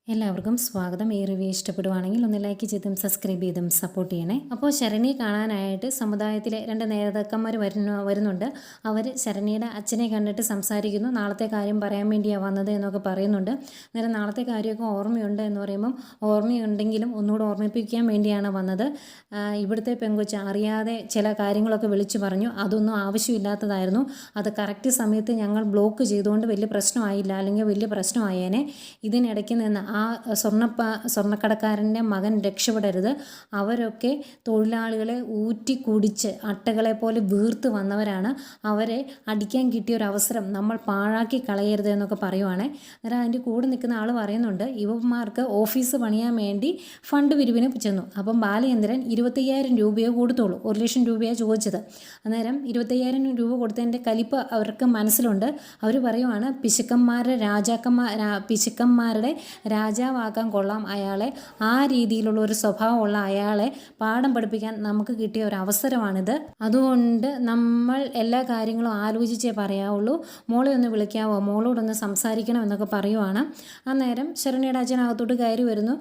എല്ലാവർക്കും സ്വാഗതം. ഈ റിവ്യൂ ഇഷ്ടപ്പെടുവാണെങ്കിൽ ഒന്ന് ലൈക്ക് ചെയ്തും സബ്സ്ക്രൈബ് ചെയ്തും സപ്പോർട്ട് ചെയ്യണേ. അപ്പോൾ ശരണ്യെ കാണാനായിട്ട് സമുദായത്തിലെ 2 നേതാക്കന്മാർ വരുന്നുണ്ട്. അവർ ശരണ്യയുടെ അച്ഛനെ കണ്ടിട്ട് സംസാരിക്കുന്നു. നാളത്തെ കാര്യം പറയാൻ വേണ്ടിയാണ് വന്നത് എന്നൊക്കെ പറയുന്നുണ്ട്. അന്നേരം നാളത്തെ കാര്യമൊക്കെ ഓർമ്മയുണ്ട് എന്ന് പറയുമ്പം ഓർമ്മയുണ്ടെങ്കിലും ഒന്നുകൂടെ ഓർമ്മിപ്പിക്കാൻ വേണ്ടിയാണ് വന്നത്. ഇവിടുത്തെ പെങ്കൊച്ച് അറിയാതെ ചില കാര്യങ്ങളൊക്കെ വിളിച്ചു പറഞ്ഞു. അതൊന്നും ആവശ്യമില്ലാത്തതായിരുന്നു. അത് കറക്റ്റ് സമയത്ത് ഞങ്ങൾ ബ്ലോക്ക് ചെയ്തുകൊണ്ട് വലിയ പ്രശ്നമായില്ല, അല്ലെങ്കിൽ വലിയ പ്രശ്നമായേനെ. ഇതിനിടയ്ക്ക് നിന്ന് ആ സ്വർണ്ണക്കടക്കാരൻ്റെ മകൻ രക്ഷപ്പെടരുത്. അവരൊക്കെ തൊഴിലാളികളെ ഊറ്റി കുടിച്ച് അട്ടകളെ പോലെ വീർത്ത് വന്നവരാണ്. അവരെ അടിക്കാൻ കിട്ടിയ ഒരു അവസരം നമ്മൾ പാഴാക്കി കളയരുത് എന്നൊക്കെ പറയുവാണേ. അന്നേരം അതിൻ്റെ കൂടെ നിൽക്കുന്ന ആൾ പറയുന്നുണ്ട്, ഇവന്മാർക്ക് ഓഫീസ് പണിയാൻ വേണ്ടി ഫണ്ട് പിരിവിന് ചെന്നു. അപ്പം ബാലചന്ദ്രൻ 25,000 രൂപയോ കൊടുത്തോളൂ, 1,00,000 രൂപയാണ് ചോദിച്ചത്. അന്നേരം 25,000 രൂപ കൊടുത്തതിൻ്റെ കലിപ്പ് അവർക്ക് മനസ്സിലുണ്ട്. അവർ പറയുവാണ്, പിശുക്കന്മാരുടെ രാജാവാക്കാൻ കൊള്ളാം അയാളെ. ആ രീതിയിലുള്ള ഒരു സ്വഭാവമുള്ള അയാളെ പാഠം പഠിപ്പിക്കാൻ നമുക്ക് കിട്ടിയ ഒരു അവസരമാണിത്. അതുകൊണ്ട് നമ്മൾ എല്ലാ കാര്യങ്ങളും ആലോചിച്ചേ പറയാവുള്ളൂ. മോളെ ഒന്ന് വിളിക്കാവോ, മോളോടൊന്ന് സംസാരിക്കണം എന്നൊക്കെ പറയുവാണ്. അന്നേരം ശരണ്യയുടെ അച്ഛനകത്തോട്ട് കയറി വരുന്നു.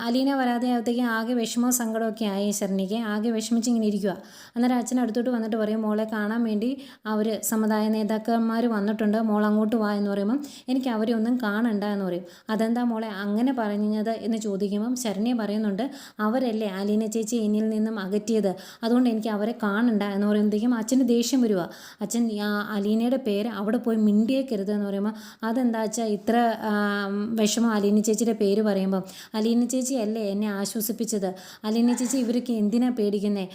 അലീന വരാതെ ആകത്തേക്ക് ആകെ വിഷമവും സങ്കടമൊക്കെ ആയി. ശരണ്യയ്ക്ക് ആകെ വിഷമിച്ചിങ്ങനെ ഇരിക്കുക. അന്നേരം അച്ഛൻ അടുത്തോട്ട് വന്നിട്ട് പറയും, മോളെ കാണാൻ വേണ്ടി അവർ സമുദായ നേതാക്കന്മാർ വന്നിട്ടുണ്ട്, മോൾ അങ്ങോട്ട് വാ എന്ന് പറയുമ്പം എനിക്ക് അവരെ ഒന്നും കാണണ്ട എന്ന് പറയും. അതെന്താ മോളെ അങ്ങനെ പറഞ്ഞത് എന്ന് ചോദിക്കുമ്പം ശരണ്യ പറയുന്നുണ്ട്, അവരല്ലേ അലീന ചേച്ചി എന്നിൽ നിന്നും അകറ്റിയത്, അതുകൊണ്ട് എനിക്ക് അവരെ കാണണ്ട എന്ന് പറയുമ്പോഴത്തേക്കും അച്ഛന് ദേഷ്യം വരിക. അച്ഛൻ അലീനയുടെ പേര് അവിടെ പോയി മിണ്ടിയേക്കരുത് എന്ന് പറയുമ്പോൾ, അതെന്താ വെച്ചാൽ ഇത്ര വിഷമം അലീന ചേച്ചിയുടെ പേര് പറയുമ്പം, അലീന ചേച്ചി അല്ലേ എന്നെ ആശ്വസിപ്പിച്ചത്, അലീന ചേച്ചി ഇവരൊക്കെ എന്തിനാ പേടിക്കുന്നത്,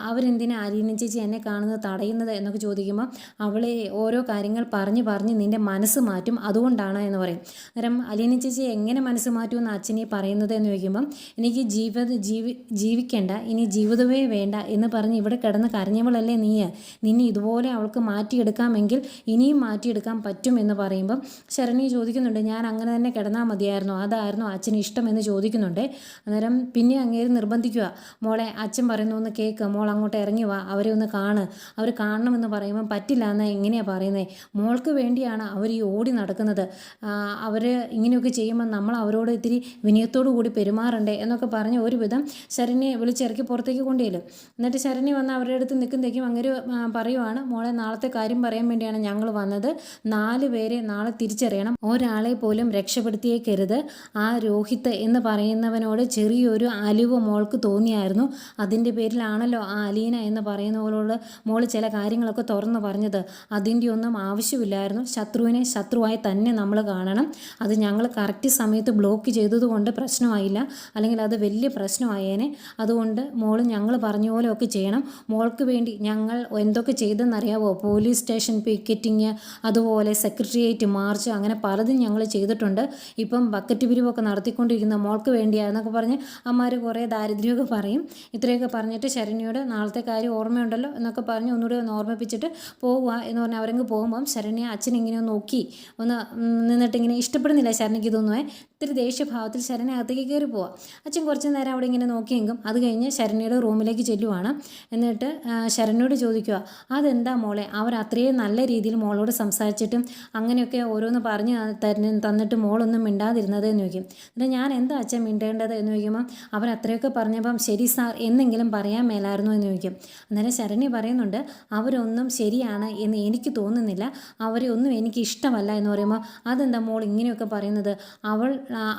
അവരെന്തിനാ അലീന ചേച്ചി എന്നെ കാണുന്നത് തടയുന്നത് എന്നൊക്കെ ചോദിക്കുമ്പോൾ, അവളെ ഓരോ കാര്യങ്ങൾ പറഞ്ഞ് നിൻ്റെ മനസ്സ് മാറ്റും, അതുകൊണ്ടാണ് എന്ന് പറയും. അന്നേരം അലീന ചേച്ചി എങ്ങനെ മനസ്സ് മാറ്റുമെന്ന് അച്ഛനെ പറയുന്നത് എന്ന് ചോദിക്കുമ്പം, എനിക്ക് ജീവിക്കേണ്ട, ഇനി ജീവിതമേ വേണ്ട എന്ന് പറഞ്ഞ് ഇവിടെ കിടന്ന് കരഞ്ഞവളല്ലേ നീ, നിന്നെ ഇതുപോലെ അവൾക്ക് മാറ്റിയെടുക്കാമെങ്കിൽ ഇനിയും മാറ്റിയെടുക്കാൻ പറ്റും എന്ന് പറയുമ്പം ശരണ്യ ചോദിക്കുന്നുണ്ട്, ഞാൻ അങ്ങനെ തന്നെ കിടന്നാൽ മതിയായിരുന്നു, അതായിരുന്നു അച്ഛന് ഇഷ്ടം എന്ന് ചോദിക്കുന്നുണ്ട്. അന്നേരം പിന്നെ അങ്ങേര് നിർബന്ധിക്കുക, മോളെ അച്ഛൻ പറയുന്നു ഒന്ന് കേൾക്ക്, മോൾ അങ്ങോട്ട് ഇറങ്ങി വാ, അവരെ ഒന്ന് അവർ കാണണമെന്ന് പറയുമ്പം പറ്റില്ല എന്ന് എങ്ങനെയാണ് പറയുന്നത്, മോൾക്ക് വേണ്ടിയാണ് അവർ ഈ ഓടി നടക്കുന്നത്, അവർ ഇങ്ങനെയൊക്കെ ചെയ്യുമ്പോൾ നമ്മൾ അവരോട് ഇത്തിരി വിനയത്തോടു കൂടി പെരുമാറണ്ടേ എന്നൊക്കെ പറഞ്ഞ് ഒരുവിധം ശരണ്യെ വിളിച്ചിറക്കി പുറത്തേക്ക് കൊണ്ടുവരും. എന്നിട്ട് ശരണ്യ വന്ന് അവരുടെ അടുത്ത് നിൽക്കുന്നതേക്കും അങ്ങനെ പറയുവാണ്, മോളെ നാളത്തെ കാര്യം പറയാൻ വേണ്ടിയാണ് ഞങ്ങൾ വന്നത്, 4 പേരെ നാളെ തിരിച്ചറിയണം, ഒരാളെ പോലും രക്ഷപ്പെടുത്തിയേക്കരുത്. ആ രോഹിത് എന്ന് പറയുന്നവനോട് ചെറിയൊരു അലിവ് മോൾക്ക് തോന്നിയായിരുന്നു, അതിൻ്റെ പേരിലാണല്ലോ ആ അലീന എന്ന് പറയുന്നവരോട് മോൾ ചില കാര്യങ്ങളൊക്കെ തുറന്നു പറഞ്ഞത്, അതിൻ്റെ ഒന്നും ആവശ്യമില്ലായിരുന്നു. ശത്രുവിനെ ശത്രുവായി തന്നെ നമ്മൾ കാണണം. അത് ഞങ്ങൾ കറക്റ്റ് സമയത്ത് ബ്ലോക്ക് ചെയ്തതുകൊണ്ട് പ്രശ്നമായില്ല, അല്ലെങ്കിൽ അത് വലിയ പ്രശ്നമായേനെ. അതുകൊണ്ട് മോൾ ഞങ്ങൾ പറഞ്ഞ പോലെ ഒക്കെ ചെയ്യണം. മോൾക്ക് വേണ്ടി ഞങ്ങൾ എന്തൊക്കെ ചെയ്തെന്നറിയാവോ, പോലീസ് സ്റ്റേഷൻ പിക്കറ്റിങ്, അതുപോലെ സെക്രട്ടേറിയറ്റ് മാർച്ച്, അങ്ങനെ പലതും ഞങ്ങൾ ചെയ്തിട്ടുണ്ട്. ഇപ്പം ബക്കറ്റ് പിരിവൊക്കെ നടത്തിക്കൊണ്ടിരിക്കുന്ന മോൾക്ക് വേണ്ടിയാണെന്നൊക്കെ പറഞ്ഞ് അമ്മമാർ കുറേ ദാരിദ്ര്യമൊക്കെ പറയും. ഇത്രയൊക്കെ പറഞ്ഞിട്ട് ശരണ്യയോട് നാളത്തെ കാര്യം ഓർമ്മയുണ്ടല്ലോ എന്നൊക്കെ പറഞ്ഞ് ഒന്നുകൂടി ഒന്ന് ഓർമ്മിപ്പിച്ചിട്ട് പോവുക എന്ന് പറഞ്ഞാൽ അവരങ്ങ് പോകുമ്പം ശരണ്യ അച്ഛൻ ഇങ്ങനെ നോക്കി ഒന്ന് നിന്നിട്ട് ഇങ്ങനെ ഇഷ്ടപ്പെടുന്നില്ല ശരണ്യയ്ക്ക് ഇതൊന്നുമേ. ഇത്തിരി ദേഷ്യഭാവത്തിൽ ശരണ്യ അകത്തേക്ക് കയറി പോവാം. അച്ഛൻ കുറച്ച് നേരം അവിടെ ഇങ്ങനെ നോക്കിയെങ്കും അത് കഴിഞ്ഞ് ശരണ്യയുടെ റൂമിലേക്ക് ചെല്ലുവാണ്. എന്നിട്ട് ശരണ്യോട് ചോദിക്കുക, അതെന്താ മോളെ അവർ അത്രയും നല്ല രീതിയിൽ മോളോട് സംസാരിച്ചിട്ടും അങ്ങനെയൊക്കെ ഓരോന്ന് പറഞ്ഞ് തന്നിട്ട് മോളൊന്നും മിണ്ടാതിരുന്നത് എന്ന് ചോദിക്കും. എന്നിട്ട് ഞാൻ എന്താ അച്ഛൻ മിണ്ടേണ്ടത് എന്ന് ചോദിക്കുമ്പം അവർ അത്രയൊക്കെ പറഞ്ഞപ്പം ശരി സാർ എന്നെങ്കിലും പറയാൻ മേലായിരുന്നു എന്ന് ചോദിക്കും. അന്നേരം ശരണ്യ പറയുന്നുണ്ട്, അവരൊന്നും ശരിയാണ് എന്ന് എനിക്ക് തോന്നുന്നില്ല, അവരെ ഒന്നും എനിക്ക് ഇഷ്ടമല്ല എന്ന് പറയുമ്പോൾ, അതെന്താ മോൾ ഇങ്ങനെയൊക്കെ പറയുന്നത്,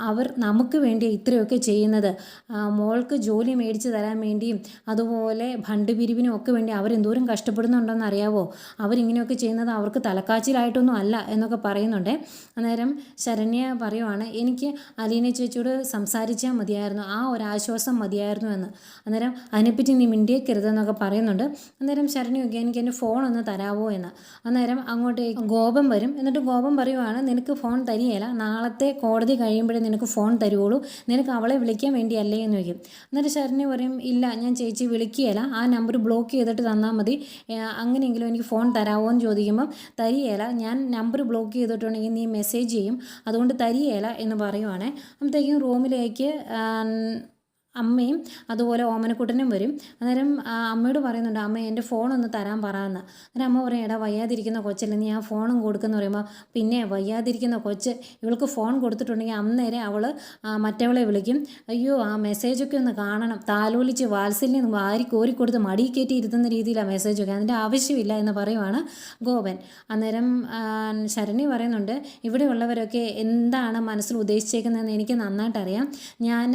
അവർ നമുക്ക് വേണ്ടി ഇത്രയൊക്കെ ചെയ്യുന്നത്, മോൾക്ക് ജോലി മേടിച്ച് തരാൻ വേണ്ടിയും അതുപോലെ ഫണ്ട് പിരിവിനും ഒക്കെ വേണ്ടി അവരെന്തോരം കഷ്ടപ്പെടുന്നുണ്ടെന്ന് അറിയാവോ, അവരിങ്ങനെയൊക്കെ ചെയ്യുന്നത് അവർക്ക് തലക്കാച്ചിലായിട്ടൊന്നും അല്ല എന്നൊക്കെ പറയുന്നുണ്ട്. അന്നേരം ശരണ്യ പറയുവാണ്, എനിക്ക് അലീന ചേച്ചിയോട് സംസാരിച്ചാൽ മതിയായിരുന്നു, ആ ഒരു ആശ്വാസം മതിയായിരുന്നു എന്ന്. അന്നേരം അതിനെപ്പറ്റി നീ മിണ്ടിയേക്കരുതെന്നൊക്കെ പറയുന്നുണ്ട്. അന്നേരം ശരണ്യൊക്കെ എനിക്ക് എൻ്റെ ഫോൺ ഒന്ന് തരാവോ എന്ന്. അന്നേരം അങ്ങോട്ടേക്ക് ഗോപം വരും. എന്നിട്ട് ഗോപം പറയുവാണ്, നിനക്ക് ഫോൺ തരികയില്ല, നാളത്തെ കോടതി കഴിയുമ്പോഴേ നിനക്ക് ഫോൺ തരുവുള്ളൂ, നിനക്ക് അവളെ വിളിക്കാൻ വേണ്ടിയല്ലേ എന്ന് ചോദിക്കും. എന്നിട്ട് ശരണ്യ പറയും, ഇല്ല ഞാൻ ചേച്ചി വിളിക്കുകയില്ല, ആ നമ്പർ ബ്ലോക്ക് ചെയ്തിട്ട് തന്നാൽ മതി, അങ്ങനെയെങ്കിലും എനിക്ക് ഫോൺ തരാമോ എന്ന് ചോദിക്കുമ്പം തരികയില്ല, ഞാൻ നമ്പർ ബ്ലോക്ക് ചെയ്തിട്ടുണ്ടെങ്കിൽ നീ മെസ്സേജ് ചെയ്യും, അതുകൊണ്ട് തരികയില്ല എന്ന് പറയുവാണേ. അപ്പോഴത്തേക്കും റൂമിലേക്ക് അമ്മയും അതുപോലെ ഓമനക്കുട്ടനും വരും. അന്നേരം അമ്മയോട് പറയുന്നുണ്ട്, അമ്മ എൻ്റെ ഫോണൊന്ന് തരാൻ പറയാമെന്ന്. അന്നേരം അമ്മ പറയും, എടാ വയ്യാതിരിക്കുന്ന കൊച്ചല്ലേ നീ ആ ഫോണും കൊടുക്കുന്നു പറയുമ്പോൾ, പിന്നെ വയ്യാതിരിക്കുന്ന കൊച്ച് ഇവൾക്ക് ഫോൺ കൊടുത്തിട്ടുണ്ടെങ്കിൽ അന്നേരം അവൾ മറ്റവളെ വിളിക്കും, അയ്യോ ആ മെസ്സേജൊക്കെ ഒന്ന് കാണണം, താലോലിച്ച് വാത്സല്യം വാരി കോരി കൊടുത്ത് മടി കയറ്റി ഇരുത്തുന്ന രീതിയിലാണ് മെസ്സേജൊക്കെ, അതിൻ്റെ ആവശ്യമില്ല എന്ന് പറയുവാണ് ഗോപൻ. അന്നേരം ശരണ്യ പറയുന്നുണ്ട്, ഇവിടെയുള്ളവരൊക്കെ എന്താണ് മനസ്സിൽ ഉദ്ദേശിച്ചേക്കുന്നതെന്ന് എനിക്ക് നന്നായിട്ട് അറിയാം. ഞാൻ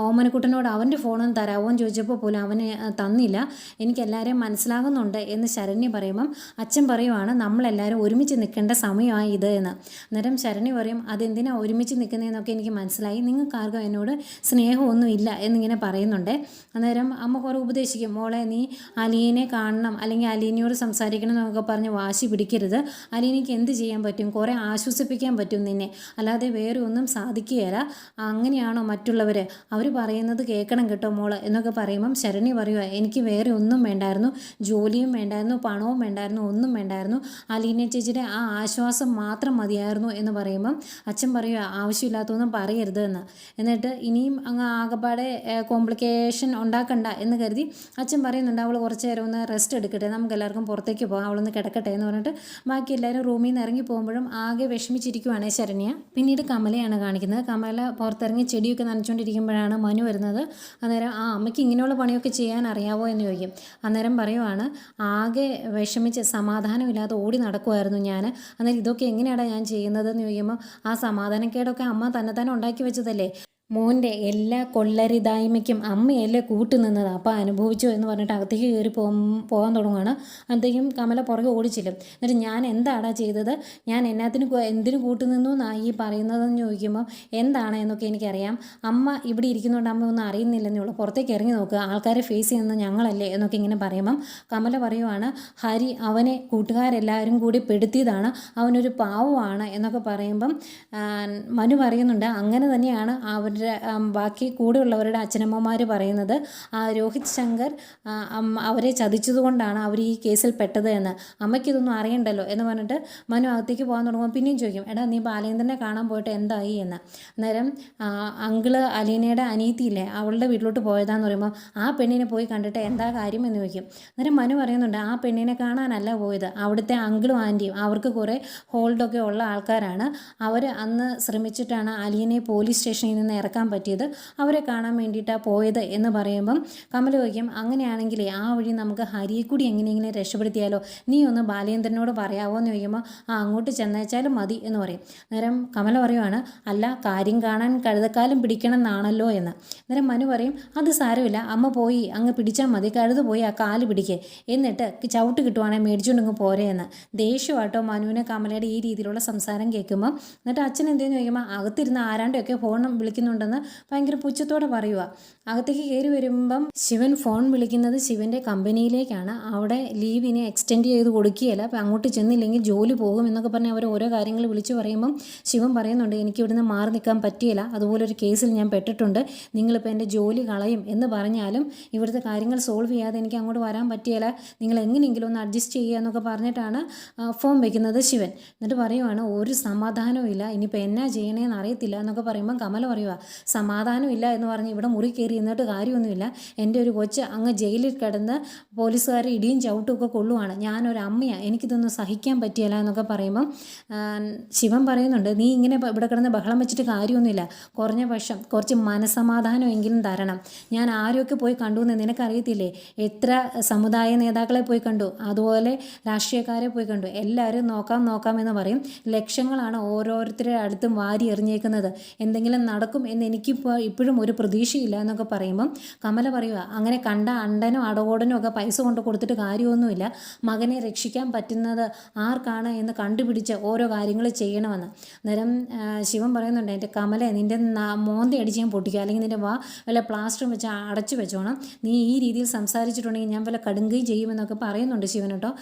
ഓമനക്കുട്ടനോട് അവൻ്റെ ഫോണൊന്നും തരാമോ എന്ന് ചോദിച്ചപ്പോൾ പോലും അവന് തന്നില്ല, എനിക്കെല്ലാവരെയും മനസ്സിലാകുന്നുണ്ട് എന്ന് ശരണ്യ പറയുമ്പം അച്ഛൻ പറയുവാണ്, നമ്മളെല്ലാവരും ഒരുമിച്ച് നിൽക്കേണ്ട സമയമായി ഇത് എന്ന്. അന്നേരം ശരണ്യ പറയും, അതെന്തിനാണ് ഒരുമിച്ച് നിൽക്കുന്നതെന്നൊക്കെ എനിക്ക് മനസ്സിലായി, നിങ്ങൾക്കാർക്കും എന്നോട് സ്നേഹമൊന്നുമില്ല എന്നിങ്ങനെ പറയുന്നുണ്ട്. അന്നേരം അമ്മ കുറേ ഉപദേശിക്കും, മോളെ നീ അലീനെ കാണണം അല്ലെങ്കിൽ അലീനയോട് സംസാരിക്കണം എന്നൊക്കെ പറഞ്ഞ് വാശി പിടിക്കരുത്, അലീനയ്ക്ക് എന്ത് ചെയ്യാൻ പറ്റും, കുറേ ആശ്വസിപ്പിക്കാൻ പറ്റും നിന്നെ, അല്ലാതെ വേറെ ഒന്നും സാധിക്കുകയില്ല, അങ്ങനെയാണോ മറ്റുള്ളവർ, അവർ പറയുന്നത് കേൾക്കണം കേട്ടോ മോള് എന്നൊക്കെ പറയുമ്പം ശരണ്യ പറയുക, എനിക്ക് വേറെ ഒന്നും വേണ്ടായിരുന്നു, ജോലിയും വേണ്ടായിരുന്നു, പണവും വേണ്ടായിരുന്നു, ഒന്നും വേണ്ടായിരുന്നു, അലീന ചേച്ചിയുടെ ആ ആശ്വാസം മാത്രം മതിയായിരുന്നു എന്ന് പറയുമ്പം അച്ഛൻ പറയുക, ആവശ്യമില്ലാത്തൊന്നും പറയരുത് എന്ന്. എന്നിട്ട് ഇനിയും അങ്ങ് ആകെപ്പാടെ കോംപ്ലിക്കേഷൻ ഉണ്ടാക്കണ്ട എന്ന് കരുതി അച്ഛൻ പറയുന്നുണ്ട്, അവൾ കുറച്ച് നേരം ഒന്ന് റെസ്റ്റ് എടുക്കട്ടെ, നമുക്ക് എല്ലാവർക്കും പുറത്തേക്ക് പോകാം, അവളൊന്ന് കിടക്കട്ടെ എന്ന് പറഞ്ഞിട്ട് ബാക്കി എല്ലാവരും റൂമിൽ നിന്ന് ഇറങ്ങി പോകുമ്പോഴും ആകെ വിഷമിച്ചിരിക്കുവാണ് ശരണ്യ. പിന്നീട് കമലയാണ് കാണിക്കുന്നത്. കമല പുറത്തിറങ്ങി ചെടിയൊക്കെ നനച്ചുകൊണ്ടിരിക്കുമ്പോഴാണ് മനു വരുന്നത്. അന്നേരം അമ്മയ്ക്ക് ഇങ്ങനെയുള്ള പണിയൊക്കെ ചെയ്യാൻ അറിയാവോ എന്ന് ചോദിക്കും. അന്നേരം പറയുവാണ്, ആകെ വിഷമിച്ച് സമാധാനമില്ലാതെ ഓടി നടക്കുമായിരുന്നു ഞാൻ, അന്നേരം ഇതൊക്കെ എങ്ങനെയാണ് ഞാൻ ചെയ്യുന്നതെന്ന് ചോദിക്കുമ്പോൾ, ആ സമാധാനക്കേടൊക്കെ അമ്മ തന്നെ ഉണ്ടാക്കി വെച്ചതല്ലേ, മോൻ്റെ എല്ലാ കൊള്ളരുതായ്മയ്ക്കും അമ്മയല്ലേ കൂട്ടുനിന്നത്, അപ്പോൾ അനുഭവിച്ചോ എന്ന് പറഞ്ഞിട്ട് അകത്തേക്ക് കയറി പോകാൻ തുടങ്ങുകയാണ്. അന്നേക്കും കമല പുറകെ ഓടിച്ചില്ലും. എന്നിട്ട് ഞാൻ എന്താടാ ചെയ്തത്, ഞാൻ എന്തിനു കൂട്ടുനിന്നു എന്നാണ് ഈ പറയുന്നതെന്ന് ചോദിക്കുമ്പോൾ, എന്താണ് എന്നൊക്കെ എനിക്കറിയാം, അമ്മ ഇവിടെ ഇരിക്കുന്നതുകൊണ്ട് അമ്മ ഒന്നും അറിയുന്നില്ലെന്നേ ഉള്ളൂ, പുറത്തേക്ക് ഇറങ്ങി നോക്കുക, ആൾക്കാരെ ഫേസ് ചെയ്യുന്നത് ഞങ്ങളല്ലേ എന്നൊക്കെ ഇങ്ങനെ പറയുമ്പം കമല പറയുവാണ്, ഹരി അവനെ കൂട്ടുകാരെല്ലാവരും കൂടി പെടുത്തിയതാണ്, അവനൊരു പാവമാണ് എന്നൊക്കെ പറയുമ്പം മനു പറയുന്നുണ്ട്, അങ്ങനെ തന്നെയാണ് അവരുടെ ബാക്കി കൂടെയുള്ളവരുടെ അച്ഛനമ്മമാർ പറയുന്നത്, രോഹിത് ശങ്കർ അവരെ ചതിച്ചതുകൊണ്ടാണ് അവർ ഈ കേസിൽ പെട്ടത് എന്ന്, അമ്മയ്ക്കിതൊന്നും അറിയണ്ടല്ലോ എന്ന് പറഞ്ഞിട്ട് മനു അകത്തേക്ക് പോകാൻ തുടങ്ങുമ്പോൾ പിന്നെയും ചോദിക്കും, എടാ നീ ബാലേന്ദ്രനെ കാണാൻ പോയിട്ട് എന്തായി എന്ന്. അന്നേരം അങ്കിള് അലീനയുടെ അനിയത്തിയില്ലേ അവളുടെ വീട്ടിലോട്ട് പോയതാന്ന് പറയുമ്പോൾ, ആ പെണ്ണിനെ പോയി കണ്ടിട്ട് എന്താ കാര്യം എന്ന് ചോദിക്കും. അന്നേരം മനു പറയുന്നുണ്ട്, ആ പെണ്ണിനെ കാണാനല്ല പോയത്, അവിടുത്തെ അങ്കിളും ആൻറ്റിയും അവർക്ക് കുറേ ഹോൾഡൊക്കെ ഉള്ള ആൾക്കാരാണ്, അവർ അന്ന് ശ്രമിച്ചിട്ടാണ് അലീനയെ പോലീസ് സ്റ്റേഷനിൽ നിന്ന് ഇറക്കാൻ പറ്റിയത്, അവരെ കാണാൻ വേണ്ടിയിട്ടാണ് പോയത് എന്ന് പറയുമ്പം കമല ചോദിക്കും, അങ്ങനെയാണെങ്കിലേ ആ വഴി നമുക്ക് ഹരിയെ കൂടി എങ്ങനെയെങ്കിലും രക്ഷപ്പെടുത്തിയാലോ, നീ ഒന്ന് ബാലേന്ദ്രനോട് പറയാമോ എന്ന് ചോദിക്കുമ്പോൾ, അങ്ങോട്ട് ചെന്നേച്ചാലും മതി എന്ന് പറയും. അന്നേരം കമല പറയുവാണ്, അല്ല കാര്യം കാണാൻ കഴുതക്കാലം പിടിക്കണം എന്നാണല്ലോ എന്ന്. അന്നേരം മനു പറയും, അത് സാരമില്ല, അമ്മ പോയി അങ്ങ് പിടിച്ചാൽ മതി, കഴുത പോയി ആ കാല് പിടിക്കുക, എന്നിട്ട് ചവിട്ട് കിട്ടുവാണെങ്കിൽ മേടിച്ചുകൊണ്ടങ്ങ് പോരെ എന്ന്. ദേഷ്യമായിട്ടോ മനുവിനെ കമലയുടെ ഈ രീതിയിലുള്ള സംസാരം കേൾക്കുമ്പോൾ. എന്നിട്ട് അച്ഛൻ എന്തെന്ന് ചോദിക്കുമ്പോൾ, അകത്തിരുന്ന് ആരാണ്ടൊക്കെ ഫോൺ വിളിക്കുന്നുണ്ടെന്ന് ഭയങ്കര പുച്ഛത്തോടെ പറയുക. അകത്തേക്ക് കയറി വരുമ്പം ശിവൻ ഫോൺ വിളിക്കുന്നത് ശിവൻ്റെ കമ്പനിയിലേക്കാണ്, അവിടെ ലീവിനെ എക്സ്റ്റെൻഡ് ചെയ്ത് കൊടുക്കുകയില്ല, അപ്പം അങ്ങോട്ട് ചെന്നില്ലെങ്കിൽ ജോലി പോകും എന്നൊക്കെ പറഞ്ഞ് അവർ ഓരോ കാര്യങ്ങൾ വിളിച്ച് പറയുമ്പം ശിവൻ പറയുന്നുണ്ട്, എനിക്ക് ഇവിടുന്ന് മാറി നിൽക്കാൻ പറ്റിയില്ല, അതുപോലൊരു കേസിൽ ഞാൻ പെട്ടിട്ടുണ്ട്, നിങ്ങളിപ്പോൾ എൻ്റെ ജോലി കളയും എന്ന് പറഞ്ഞാലും ഇവിടുത്തെ കാര്യങ്ങൾ സോൾവ് ചെയ്യാതെ എനിക്ക് അങ്ങോട്ട് വരാൻ പറ്റിയില്ല, നിങ്ങൾ എങ്ങനെയെങ്കിലും ഒന്ന് അഡ്ജസ്റ്റ് ചെയ്യുക എന്നൊക്കെ പറഞ്ഞിട്ടാണ് ഫോൺ വയ്ക്കുന്നത് ശിവൻ. എന്നിട്ട് പറയുവാണ്, ഒരു സമാധാനവും ഇല്ല, ഇനിയിപ്പോൾ എന്നാ ചെയ്യണേന്ന് അറിയത്തില്ല എന്നൊക്കെ പറയുമ്പം കമല പറയുക, സമാധാനമില്ല എന്ന് പറഞ്ഞ് ഇവിടെ മുറി കയറി എന്നിട്ട് കാര്യമൊന്നുമില്ല, എൻ്റെ ഒരു കൊച്ച് അങ്ങ് ജയിലിൽ കിടന്ന് പോലീസുകാർ ഇടിയും ചവിട്ടും ഒക്കെ കൊള്ളുവാണ്, ഞാനൊരു അമ്മയാണ്, എനിക്കിതൊന്നും സഹിക്കാൻ പറ്റിയല്ല എന്നൊക്കെ പറയുമ്പം ശിവൻ പറയുന്നുണ്ട്, നീ ഇങ്ങനെ ഇവിടെ കിടന്ന് ബഹളം വെച്ചിട്ട് കാര്യമൊന്നുമില്ല, കുറഞ്ഞ പക്ഷം കുറച്ച് മനസമാധാനമെങ്കിലും തരണം, ഞാൻ ആരൊക്കെ പോയി കണ്ടു എന്ന് നിനക്കറിയത്തില്ലേ, എത്ര സമുദായ നേതാക്കളെ പോയി കണ്ടു, അതുപോലെ രാഷ്ട്രീയക്കാരെ പോയി കണ്ടു, എല്ലാവരും നോക്കാം എന്ന് പറയും, ലക്ഷങ്ങളാണ് ഓരോരുത്തരുടെ അടുത്തും വാരി എറിഞ്ഞേക്കുന്നത്, എന്തെങ്കിലും നടക്കും എന്ന് എനിക്കിപ്പോൾ ഇപ്പോഴും ഒരു പ്രതീക്ഷയില്ല എന്നൊക്കെ പറയുമ്പം കമല പറയുക, അങ്ങനെ കണ്ട അണ്ടനോ അടകോടനോ ഒക്കെ പൈസ കൊണ്ട് കൊടുത്തിട്ട് കാര്യമൊന്നുമില്ല, മകനെ രക്ഷിക്കാൻ പറ്റുന്നത് ആർക്കാണ് എന്ന് കണ്ടുപിടിച്ച് ഓരോ കാര്യങ്ങൾ ചെയ്യണമെന്ന്. അന്നേരം ശിവൻ പറയുന്നുണ്ട്, എൻ്റെ കമല നിൻ്റെ മോന്ത അടിച്ച് ഞാൻ പൊട്ടിക്കുക, അല്ലെങ്കിൽ നിൻ്റെ വല്ല പ്ലാസ്റ്ററും വെച്ച് അടച്ചു വെച്ചോണം, നീ ഈ രീതിയിൽ സംസാരിച്ചിട്ടുണ്ടെങ്കിൽ ഞാൻ വല്ല കടുങ്ങുകയും ചെയ്യുമെന്നൊക്കെ പറയുന്നുണ്ട് ശിവൻ കേട്ടോ.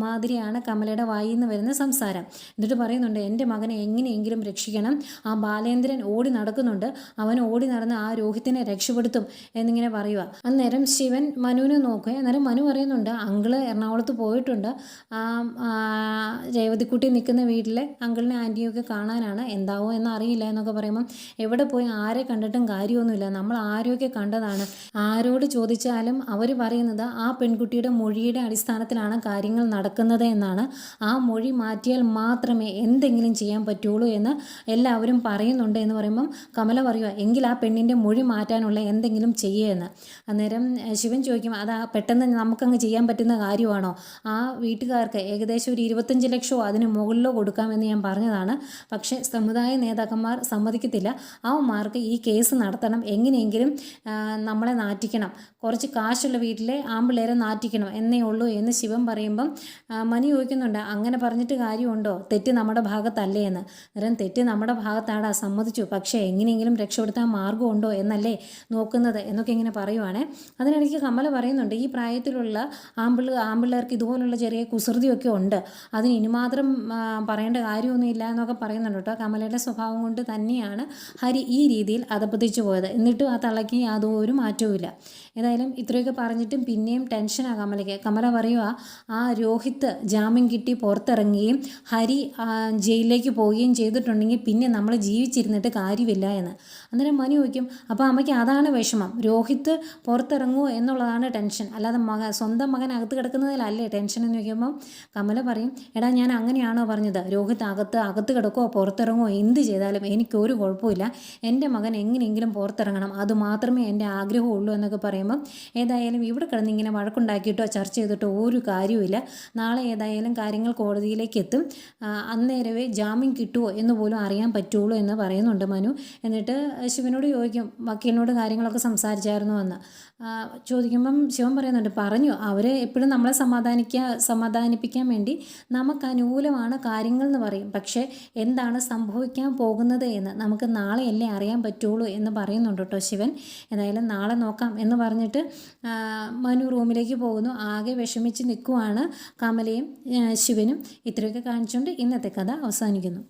മാതിരിയാണ് കമലയുടെ വായിൽ നിന്ന് വരുന്ന സംസാരം. എന്നിട്ട് പറയുന്നുണ്ട്, എൻ്റെ മകനെ എങ്ങനെയെങ്കിലും രക്ഷിക്കണം, ആ ബാലേന്ദ്രൻ ഓടി നടക്കുന്നുണ്ട്, അവൻ ഓടി നടന്ന് ആ രോഹിത്തിനെ രക്ഷപ്പെടുത്തും എന്നിങ്ങനെ പറയുക. അന്നേരം ശിവൻ മനുവിനെ നോക്കുക. അന്നേരം മനു പറയുന്നുണ്ട്, അങ്കിള് എറണാകുളത്ത് പോയിട്ടുണ്ട്, രേവതിക്കുട്ടി നിൽക്കുന്ന വീട്ടിലെ അങ്കിളിനെ ആൻറ്റിയൊക്കെ കാണാനാണ്, എന്താവോ എന്നറിയില്ല എന്നൊക്കെ പറയുമ്പം എവിടെ പോയി ആരെ കണ്ടിട്ടും കാര്യമൊന്നുമില്ല, നമ്മൾ ആരെയൊക്കെ കണ്ടതാണ്, ആരോട് ചോദിച്ചാലും അവർ പറയുന്നത് ആ പെൺകുട്ടിയുടെ മൊഴിയുടെ അടിസ്ഥാനത്തിലാണ് കാര്യങ്ങൾ നടക്കുന്നത് എന്നാണ്. ആ മൊഴി മാറ്റിയാൽ മാത്രമേ എന്തെങ്കിലും ചെയ്യാൻ പറ്റുള്ളൂ എന്ന് എല്ലാവരും പറയുന്നുണ്ട് എന്ന് പറയുമ്പം കമല പറയുക, എങ്കിൽ ആ പെണ്ണിൻ്റെ മൊഴി മാറ്റാനുള്ള എന്തെങ്കിലും ചെയ്യുമെന്ന്. അന്നേരം ശിവൻ ചോദിക്കും, അത് പെട്ടെന്ന് നമുക്കങ്ങ് ചെയ്യാൻ പറ്റുന്ന കാര്യമാണോ? ആ വീട്ടുകാർക്ക് ഏകദേശം ഒരു 25 ലക്ഷമോ അതിന് മുകളിലോ കൊടുക്കാമെന്ന് ഞാൻ പറഞ്ഞതാണ്. പക്ഷേ സമുദായ നേതാക്കന്മാർ സമ്മതിക്കത്തില്ല. അവന്മാർക്ക് ഈ കേസ് നടത്തണം, എങ്ങനെയെങ്കിലും നമ്മളെ നാറ്റിക്കണം, കുറച്ച് കാശുള്ള വീട്ടിലെ ആമ്പിള്ളേരെ നാറ്റിക്കണം എന്നേ ഉള്ളൂ എന്ന് ശിവൻ പറയുമ്പം മനു ചോദിക്കുന്നുണ്ട്, അങ്ങനെ പറഞ്ഞിട്ട് കാര്യമുണ്ടോ, തെറ്റ് നമ്മുടെ ഭാഗത്തല്ലേ എന്ന്. അന്നേരം തെറ്റ് നമ്മുടെ ഭാഗത്താടാ, സമ്മതിച്ചു, പക്ഷേ എങ്ങനെയെങ്കിലും രക്ഷപ്പെടുത്താൻ മാർഗ്ഗമുണ്ടോ എന്നല്ലേ നോക്കുന്നത് എന്നൊക്കെ ഇങ്ങനെ പറയുവാണേ. അതിനിടയ്ക്ക് കമല പറയുന്നുണ്ട്, ഈ പ്രായത്തിലുള്ള ആമ്പിള്ളേർക്ക് ഇതുപോലുള്ള ചെറിയ കുസൃതിയൊക്കെ ഉണ്ട്, അതിന് ഇനി മാത്രം പറയേണ്ട കാര്യമൊന്നുമില്ല എന്നൊക്കെ പറയുന്നുണ്ട് കേട്ടോ. കമലയുടെ സ്വഭാവം കൊണ്ട് തന്നെയാണ് ഹരി ഈ രീതിയിൽ അധപ്പതിച്ചു പോയത്. എന്നിട്ടും ആ തള്ളയ്ക്ക് യാതൊരു മാറ്റവുമില്ല. ഏതായാലും ഇത്രയൊക്കെ പറഞ്ഞിട്ടും പിന്നെയും ടെൻഷനാണ് കമലയ്ക്ക്. കമല പറയുക, ആ രോഹിത്ത് ജാമ്യം കിട്ടി പുറത്തിറങ്ങുകയും ഹരി ജയിലിലേക്ക് പോവുകയും ചെയ്തിട്ടുണ്ടെങ്കിൽ പിന്നെ നമ്മൾ ജീവിച്ചിരുന്നിട്ട് കാര്യമില്ല എന്ന്. അന്നേരം മനു ചോദിക്കും, അപ്പോൾ അമ്മയ്ക്ക് അതാണ് വിഷമം, രോഹിത്ത് പുറത്തിറങ്ങുമോ എന്നുള്ളതാണ് ടെൻഷൻ, അല്ലാതെ സ്വന്തം മകൻ അകത്ത് കിടക്കുന്നതിലല്ലേ ടെൻഷൻ എന്ന് ചോദിക്കുമ്പം കമല പറയും, എടാ ഞാൻ അങ്ങനെയാണോ പറഞ്ഞത്, രോഹിത്ത് അകത്ത് കിടക്കുമോ പുറത്തിറങ്ങുമോ എന്ത് ചെയ്താലും എനിക്കൊരു കുഴപ്പമില്ല, എൻ്റെ മകൻ എങ്ങനെയെങ്കിലും പുറത്തിറങ്ങണം, അത് മാത്രമേ എൻ്റെ ആഗ്രഹമുള്ളൂ എന്നൊക്കെ പറയുമ്പം ഏതായാലും ഇവിടെ കിടന്ന് ഇങ്ങനെ വഴക്കുണ്ടാക്കിയിട്ടോ ചർച്ച ചെയ്തിട്ടോ ഒരു കാര്യവുമില്ല, നാളെ ഏതായാലും കാര്യങ്ങൾ കോടതിയിലേക്ക് എത്തും, അന്നേരവേ ജാമ്യം കിട്ടുമോ എന്ന് പോലും അറിയാൻ പറ്റുള്ളൂ എന്ന് പറയുന്നുണ്ട് മനു. എന്നിട്ട് ശിവനോട് ചോദിക്കും, വക്കീലിനോട് കാര്യങ്ങളൊക്കെ സംസാരിച്ചായിരുന്നു എന്ന് ചോദിക്കുമ്പം ശിവൻ പറയുന്നുണ്ട്, പറഞ്ഞു അവർ എപ്പോഴും നമ്മളെ സമാധാനിപ്പിക്കാൻ വേണ്ടി നമുക്ക് അനുകൂലമാണ് കാര്യങ്ങൾ എന്ന് പറയും, പക്ഷേ എന്താണ് സംഭവിക്കാൻ പോകുന്നത് എന്ന് നമുക്ക് നാളെയല്ലേ അറിയാൻ പറ്റുള്ളൂ എന്ന് പറയുന്നുണ്ട് കേട്ടോ ശിവൻ. ഏതായാലും നാളെ നോക്കാം എന്ന് പറഞ്ഞിട്ട് മനു റൂമിലേക്ക് പോകുന്നു. ആകെ വിഷമിച്ച് നിൽക്കുവാണ് കമലയും ശിവനും. ഇത്രയൊക്കെ കാണിച്ചുകൊണ്ട് ഇന്നത്തെ കഥ അവസാനിക്കുന്നു.